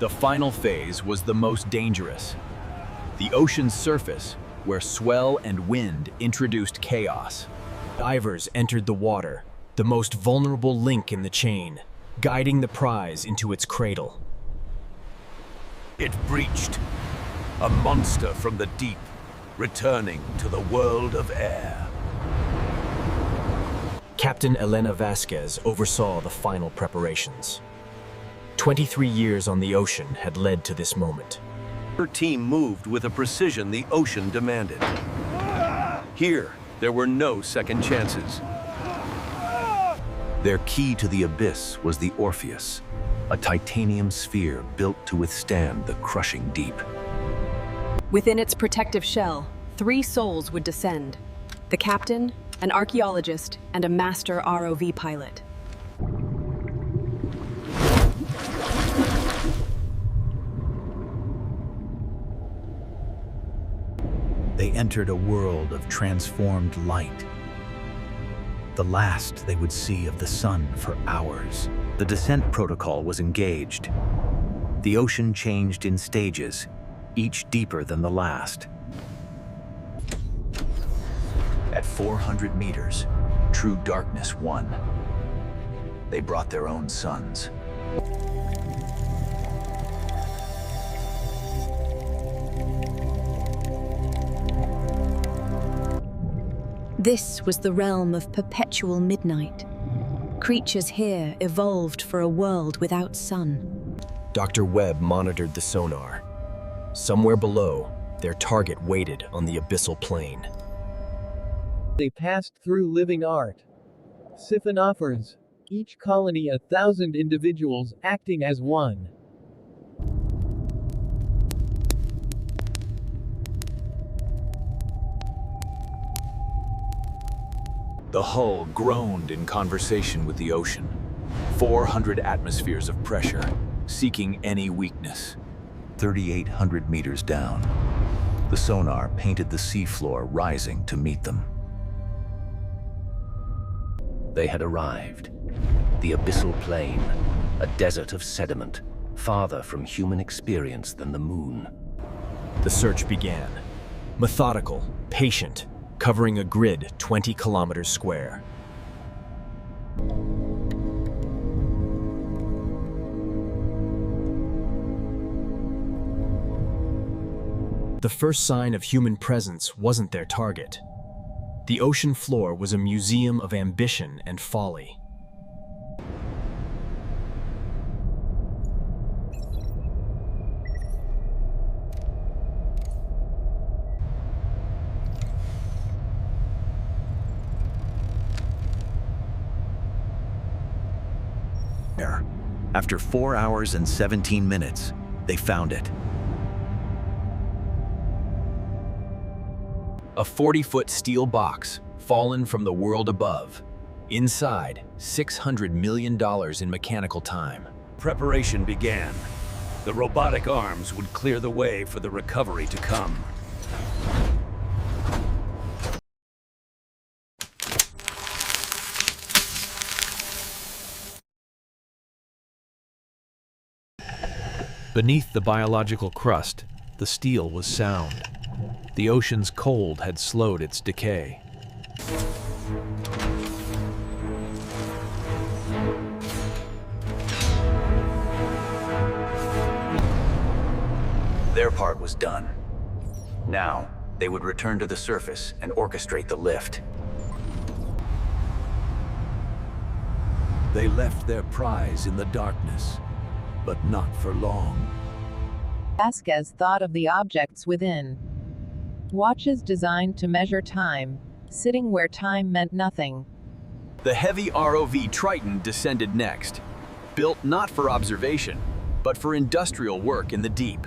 The final phase was the most dangerous. The ocean's surface, where swell and wind introduced chaos. Divers entered the water, the most vulnerable link in the chain, guiding the prize into its cradle. It breached. A monster from the deep, returning to the world of air. Captain Elena Vasquez oversaw the final preparations. 23 years on the ocean had led to this moment. Her team moved with a precision the ocean demanded. Here, there were no second chances. Their key to the abyss was the Orpheus, a titanium sphere built to withstand the crushing deep. Within its protective shell, 3 souls would descend: the captain, an archaeologist, and a master ROV pilot. They entered a world of transformed light, the last they would see of the sun for hours. The descent protocol was engaged. The ocean changed in stages, each deeper than the last. At 400 meters, true darkness won. They brought their own suns. This was the realm of perpetual midnight. Creatures here evolved for a world without sun. Dr. Webb monitored the sonar. Somewhere below, their target waited on the abyssal plain. They passed through living art. Siphonophores, each colony 1,000 individuals acting as one. The hull groaned in conversation with the ocean. 400 atmospheres of pressure, seeking any weakness. 3,800 meters down, the sonar painted the seafloor rising to meet them. They had arrived. The abyssal plain, a desert of sediment, farther from human experience than the moon. The search began. Methodical, patient, covering a grid 20 kilometers square. The first sign of human presence wasn't their target. The ocean floor was a museum of ambition and folly. After 4 hours and 17 minutes, they found it. A 40-foot steel box, fallen from the world above. Inside, $600 million in mechanical time. Preparation began. The robotic arms would clear the way for the recovery to come. Beneath the biological crust, the steel was sound. The ocean's cold had slowed its decay. Their part was done. Now, they would return to the surface and orchestrate the lift. They left their prize in the darkness, but not for long. Vasquez thought of the objects within. Watches designed to measure time, sitting where time meant nothing. The heavy ROV Triton descended next, built not for observation, but for industrial work in the deep.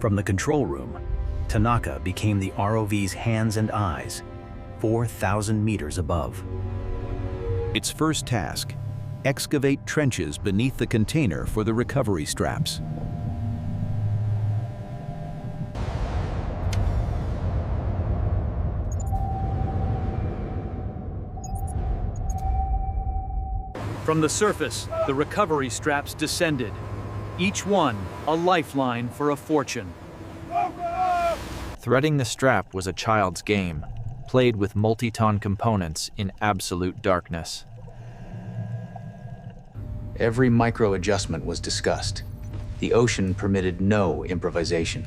From the control room, Tanaka became the ROV's hands and eyes, 4,000 meters above. Its first task: excavate trenches beneath the container for the recovery straps. From the surface, the recovery straps descended. each one a lifeline for a fortune. Threading the strap was a child's game, played with multi-ton components in absolute darkness. Every micro-adjustment was discussed. The ocean permitted no improvisation.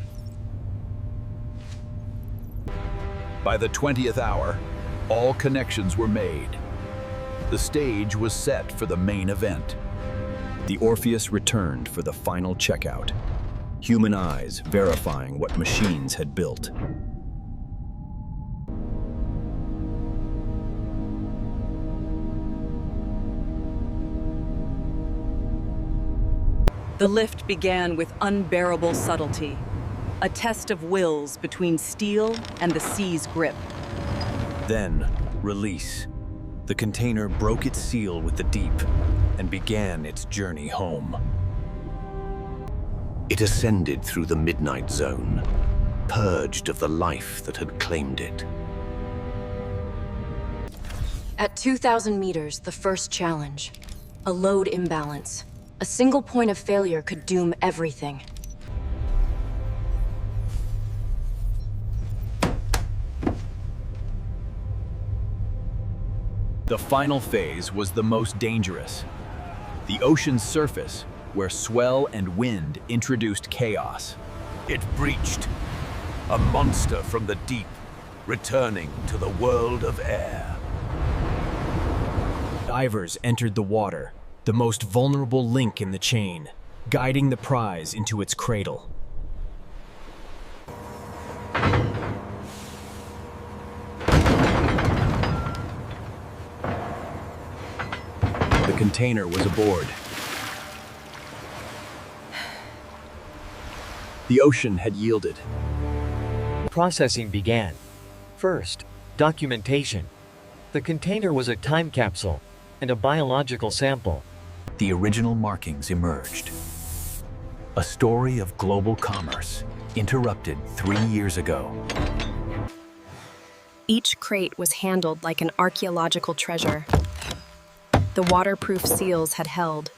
By the 20th hour, all connections were made. The stage was set for the main event. The Orpheus returned for the final checkout, human eyes verifying what machines had built. The lift began with unbearable subtlety, a test of wills between steel and the sea's grip. Then, release. The container broke its seal with the deep and began its journey home. It ascended through the midnight zone, purged of the life that had claimed it. At 2,000 meters, the first challenge. A load imbalance. A single point of failure could doom everything. The final phase was the most dangerous. The ocean's surface, where swell and wind introduced chaos. It breached. A monster from the deep, returning to the world of air. Divers entered the water, the most vulnerable link in the chain, guiding the prize into its cradle. The container was aboard. The ocean had yielded. Processing began. First, documentation. The container was a time capsule and a biological sample. The original markings emerged. A story of global commerce, interrupted 3 years ago. Each crate was handled like an archaeological treasure. The waterproof seals had held.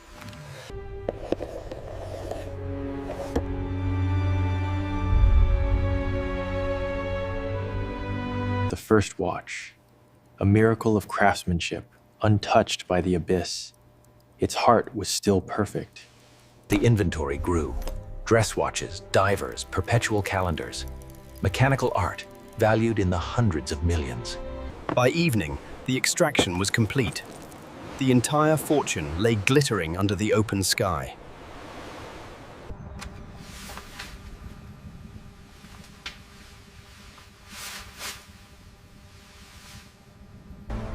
The first watch, a miracle of craftsmanship, untouched by the abyss. Its heart was still perfect. The inventory grew. Dress watches, divers, perpetual calendars. Mechanical art, valued in the hundreds of millions. By evening, the extraction was complete. The entire fortune lay glittering under the open sky.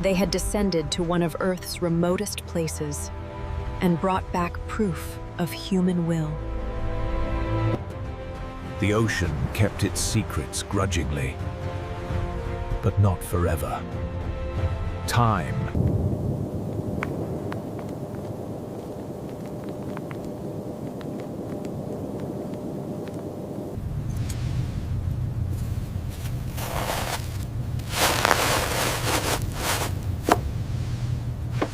They had descended to one of Earth's remotest places and brought back proof of human will. The ocean kept its secrets grudgingly, but not forever. Time.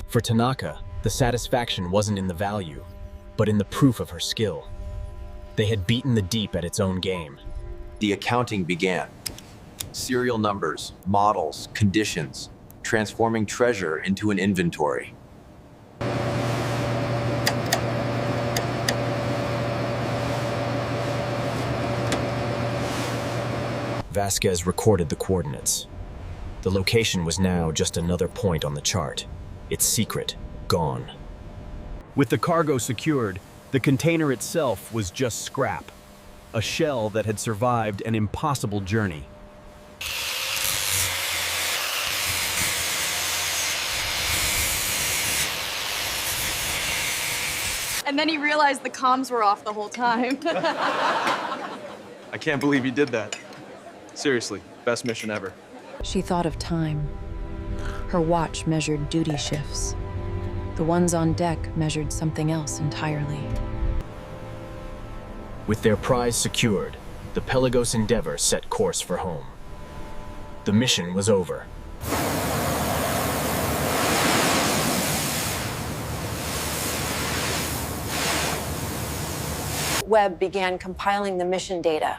For Tanaka, the satisfaction wasn't in the value, but in the proof of her skill. They had beaten the deep at its own game. The accounting began. Serial numbers, models, conditions, transforming treasure into an inventory. Vasquez recorded the coordinates. The location was now just another point on the chart. Its secret gone. With the cargo secured, the container itself was just scrap, a shell that had survived an impossible journey. And then he realized the comms were off the whole time. I can't believe you did that. Seriously, best mission ever. She thought of time. Her watch measured duty shifts. The ones on deck measured something else entirely. With their prize secured, the Pelagos Endeavor set course for home. The mission was over. Webb began compiling the mission data,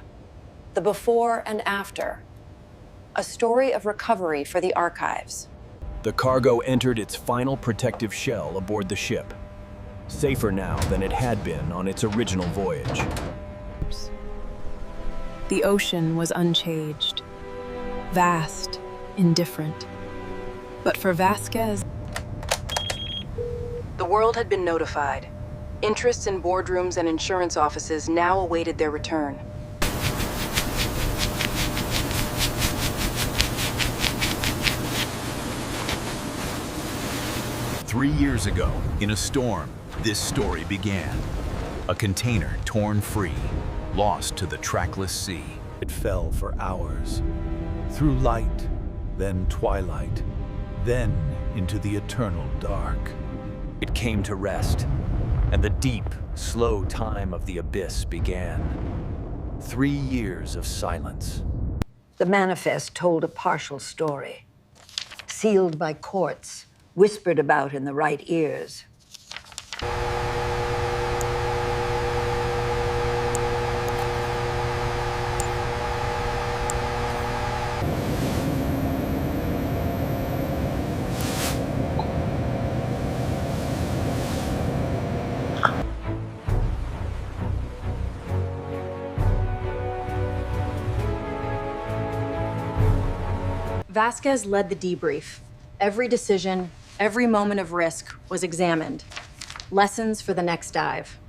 the before and after, a story of recovery for the archives. The cargo entered its final protective shell aboard the ship, safer now than it had been on its original voyage. The ocean was unchanged, vast, indifferent. But for Vasquez, the world had been notified. Interests in boardrooms and insurance offices now awaited their return. Three years ago, in a storm, this story began. A container torn free, lost to the trackless sea. It fell for hours, through light, then twilight, then into the eternal dark. It came to rest, and the deep, slow time of the abyss began. 3 years of silence. The manifest told a partial story, sealed by courts, whispered about in the right ears. Vasquez led the debrief. Every decision, every moment of risk was examined. Lessons for the next dive.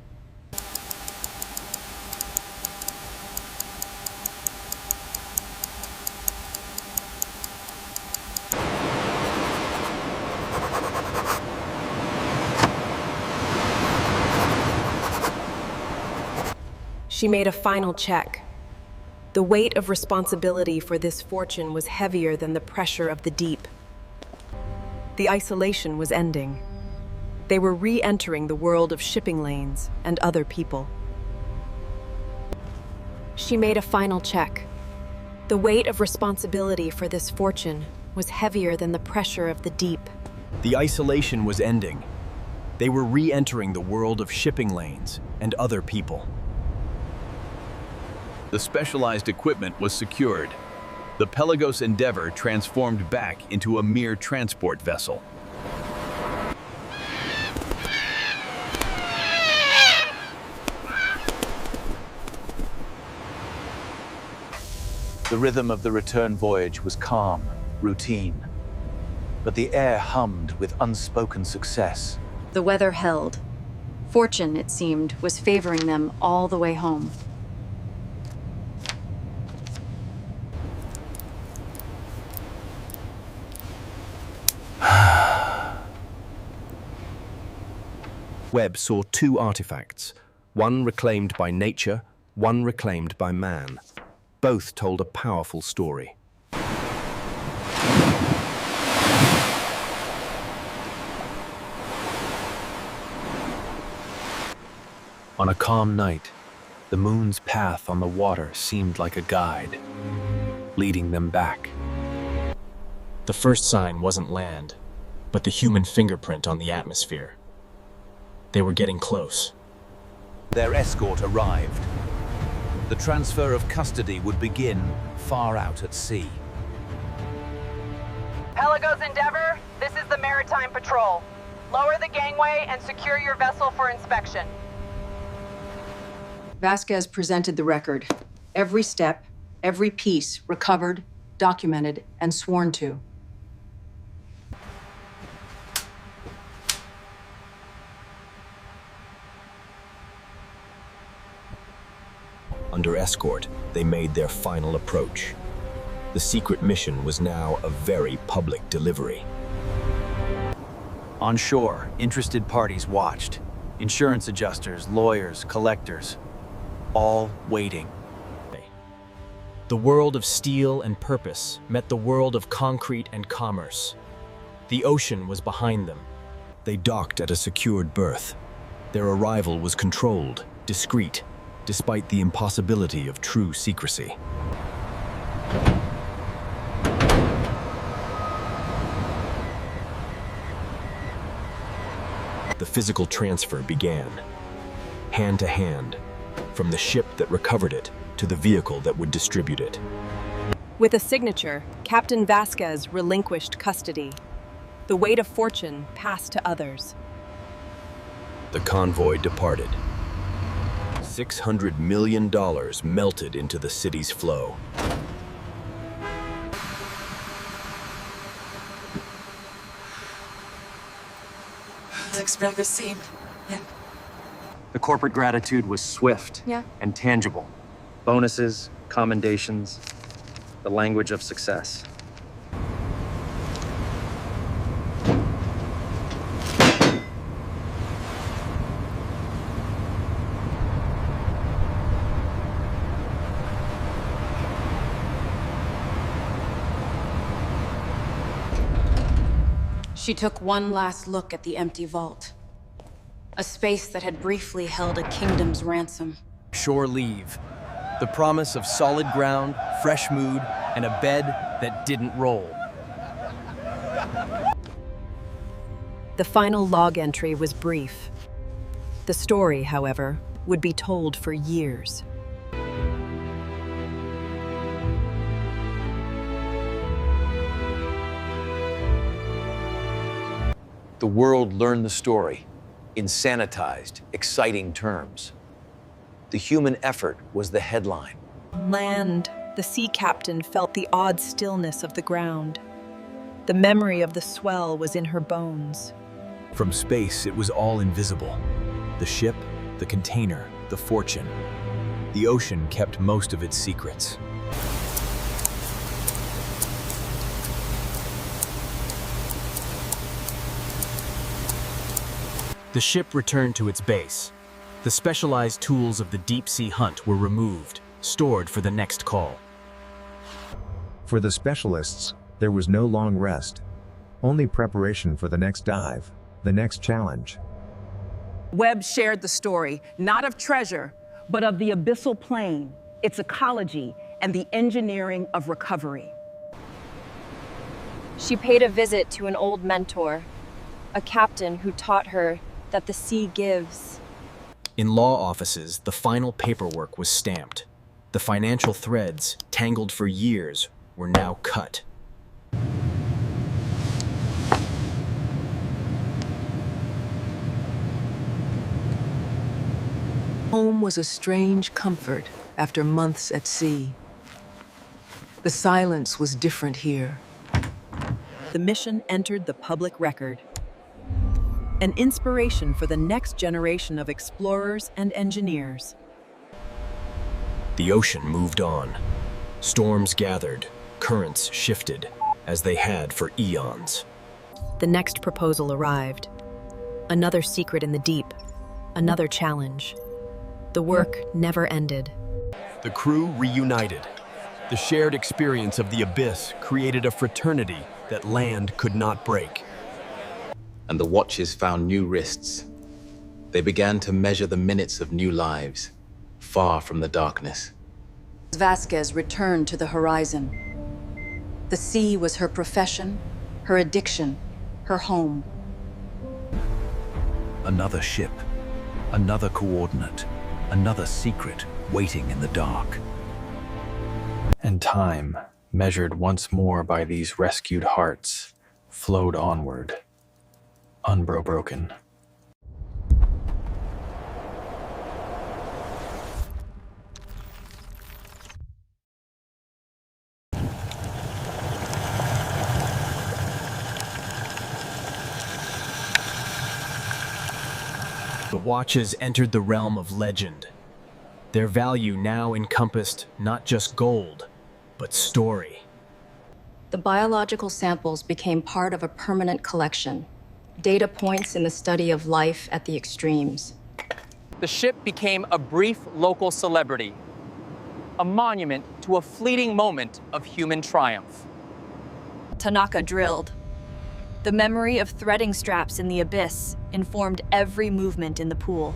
She made a final check. The weight of responsibility for this fortune was heavier than the pressure of the deep. The isolation was ending. They were re-entering the world of shipping lanes and other people. She made a final check. The weight of responsibility for this fortune was heavier than the pressure of the deep. The isolation was ending. They were re-entering the world of shipping lanes and other people. The specialized equipment was secured. The Pelagos Endeavor transformed back into a mere transport vessel. The rhythm of the return voyage was calm, routine. But the air hummed with unspoken success. The weather held. Fortune, it seemed, was favoring them all the way home. Webb saw two artifacts, one reclaimed by nature, one reclaimed by man. Both told a powerful story. On a calm night, the moon's path on the water seemed like a guide, leading them back. The first sign wasn't land, but the human fingerprint on the atmosphere. They were getting close. Their escort arrived. The transfer of custody would begin far out at sea. Pelagos Endeavor, this is the Maritime Patrol. Lower the gangway and secure your vessel for inspection. Vasquez presented the record. Every step, every piece recovered, documented, and sworn to. Under escort, they made their final approach. The secret mission was now a very public delivery. On shore, interested parties watched. Insurance adjusters, lawyers, collectors, all waiting. The world of steel and purpose met the world of concrete and commerce. The ocean was behind them. They docked at a secured berth. Their arrival was controlled, discreet, despite the impossibility of true secrecy. The physical transfer began. Hand to hand, from the ship that recovered it to the vehicle that would distribute it. With a signature, Captain Vasquez relinquished custody. The weight of fortune passed to others. The convoy departed. $600 million melted into the city's flow. The corporate gratitude was swift and tangible. Bonuses, commendations, the language of success. She took one last look at the empty vault. A space that had briefly held a kingdom's ransom. Shore leave. The promise of solid ground, fresh mood, and a bed that didn't roll. The final log entry was brief. The story, however, would be told for years. The world learned the story in sanitized, exciting terms. The human effort was the headline. Land, the sea captain felt the odd stillness of the ground. The memory of the swell was in her bones. From space, it was all invisible. The ship, the container, the fortune. The ocean kept most of its secrets. The ship returned to its base. The specialized tools of the deep-sea hunt were removed, stored for the next call. For the specialists, there was no long rest. Only preparation for the next dive, the next challenge. Webb shared the story, not of treasure, but of the abyssal plane, its ecology, and the engineering of recovery. She paid a visit to an old mentor, a captain who taught her that the sea gives. In law offices, the final paperwork was stamped. The financial threads, tangled for years, were now cut. Home was a strange comfort after months at sea. The silence was different here. The mission entered the public record. An inspiration for the next generation of explorers and engineers. The ocean moved on. Storms gathered, currents shifted, as they had for eons. The next proposal arrived. Another secret in the deep, another challenge. The work never ended. The crew reunited. The shared experience of the abyss created a fraternity that land could not break. And the watches found new wrists. They began to measure the minutes of new lives, far from the darkness. Vasquez returned to the horizon. The sea was her profession, her addiction, her home. Another ship, another coordinate, another secret waiting in the dark. And time, measured once more by these rescued hearts, flowed onward, unbroken. The watches entered the realm of legend. Their value now encompassed not just gold, but story. The biological samples became part of a permanent collection, data points in the study of life at the extremes. The ship became a brief local celebrity, a monument to a fleeting moment of human triumph. Tanaka drilled. The memory of threading straps in the abyss informed every movement in the pool.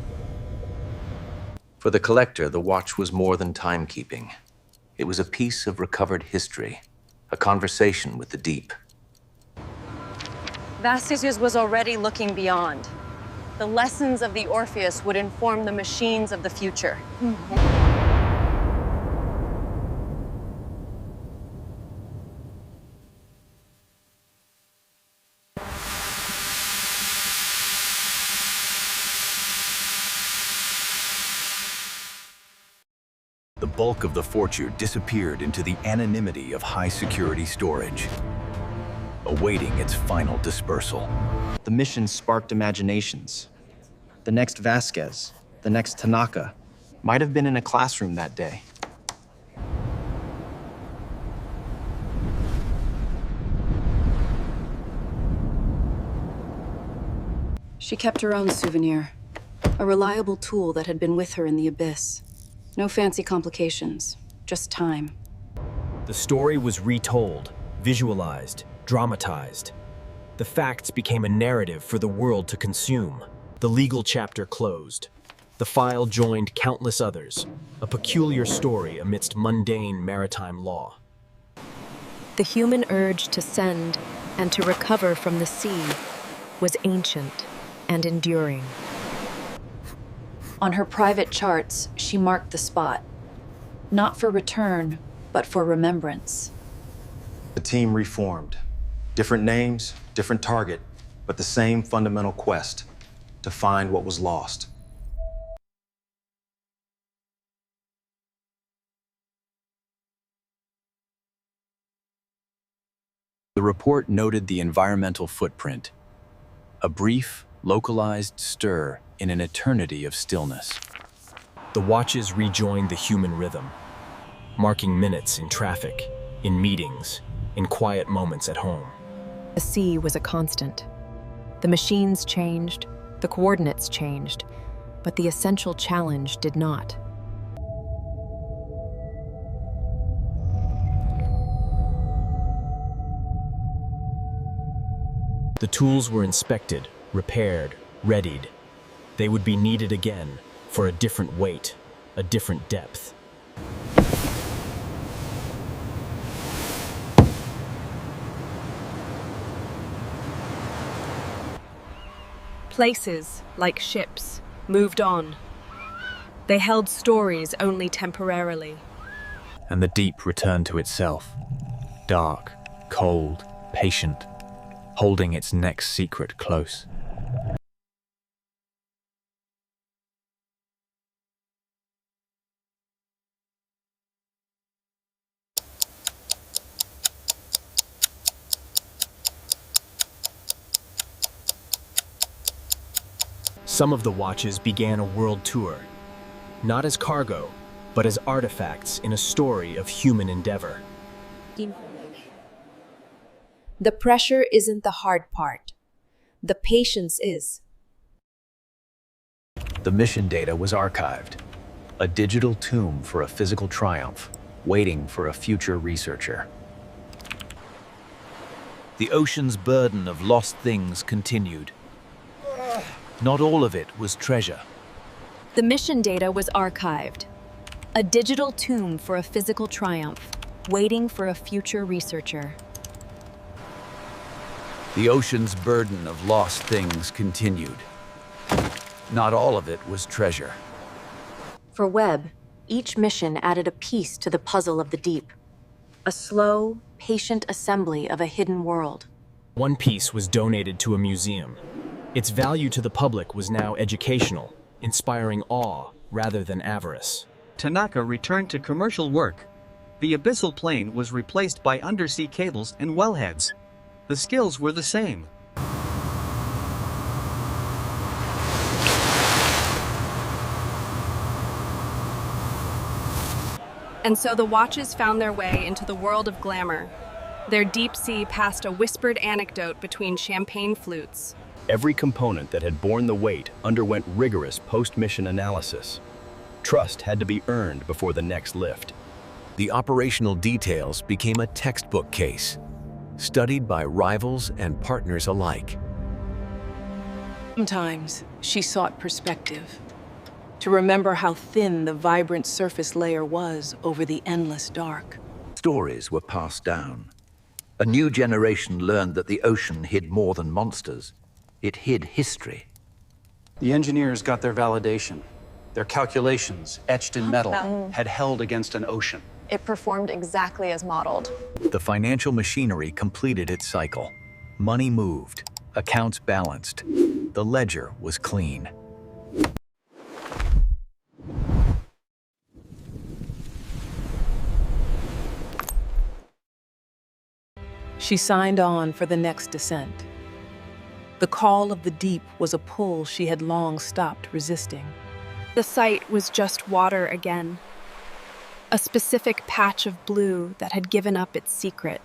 For the collector, the watch was more than timekeeping. It was a piece of recovered history, a conversation with the deep. Vasquez was already looking beyond. The lessons of the Orpheus would inform the machines of the future. The bulk of the fortune disappeared into the anonymity of high-security storage, awaiting its final dispersal. The mission sparked imaginations. The next Vasquez, the next Tanaka, might have been in a classroom that day. She kept her own souvenir, a reliable tool that had been with her in the abyss. No fancy complications, just time. The story was retold, visualized, dramatized. The facts became a narrative for the world to consume. The legal chapter closed. The file joined countless others, a peculiar story amidst mundane maritime law. The human urge to send and to recover from the sea was ancient and enduring. On her private charts, she marked the spot. Not for return, but for remembrance. The team reformed. Different names, different target, but the same fundamental quest to find what was lost. The report noted the environmental footprint, a brief, localized stir in an eternity of stillness. The watches rejoined the human rhythm, marking minutes in traffic, in meetings, in quiet moments at home. The sea was a constant. The machines changed, the coordinates changed, but the essential challenge did not. The tools were inspected, repaired, readied. They would be needed again for a different weight, a different depth. Places, like ships, moved on. They held stories only temporarily. And the deep returned to itself, dark, cold, patient, holding its next secret close. Some of the watches began a world tour, not as cargo, but as artifacts in a story of human endeavor. The pressure isn't the hard part. The patience is. The mission data was archived, a digital tomb for a physical triumph, waiting for a future researcher. The ocean's burden of lost things continued. Not all of it was treasure. The mission data was archived, a digital tomb for a physical triumph, waiting for a future researcher. The ocean's burden of lost things continued. Not all of it was treasure. For Webb, each mission added a piece to the puzzle of the deep. A slow, patient assembly of a hidden world. One piece was donated to a museum. Its value to the public was now educational, inspiring awe rather than avarice. Tanaka returned to commercial work. The abyssal plane was replaced by undersea cables and wellheads. The skills were the same. And so the watches found their way into the world of glamour. Their deep sea passed a whispered anecdote between champagne flutes. Every component that had borne the weight underwent rigorous post-mission analysis. Trust had to be earned before the next lift. The operational details became a textbook case, studied by rivals and partners alike. Sometimes she sought perspective, to remember how thin the vibrant surface layer was over the endless dark. Stories were passed down. A new generation learned that the ocean hid more than monsters. It hid history. The engineers got their validation. Their calculations, etched in metal, had held against an ocean. It performed exactly as modeled. The financial machinery completed its cycle. Money moved, accounts balanced. The ledger was clean. She signed on for the next descent. The call of the deep was a pull she had long stopped resisting. The sight was just water again. A specific patch of blue that had given up its secret.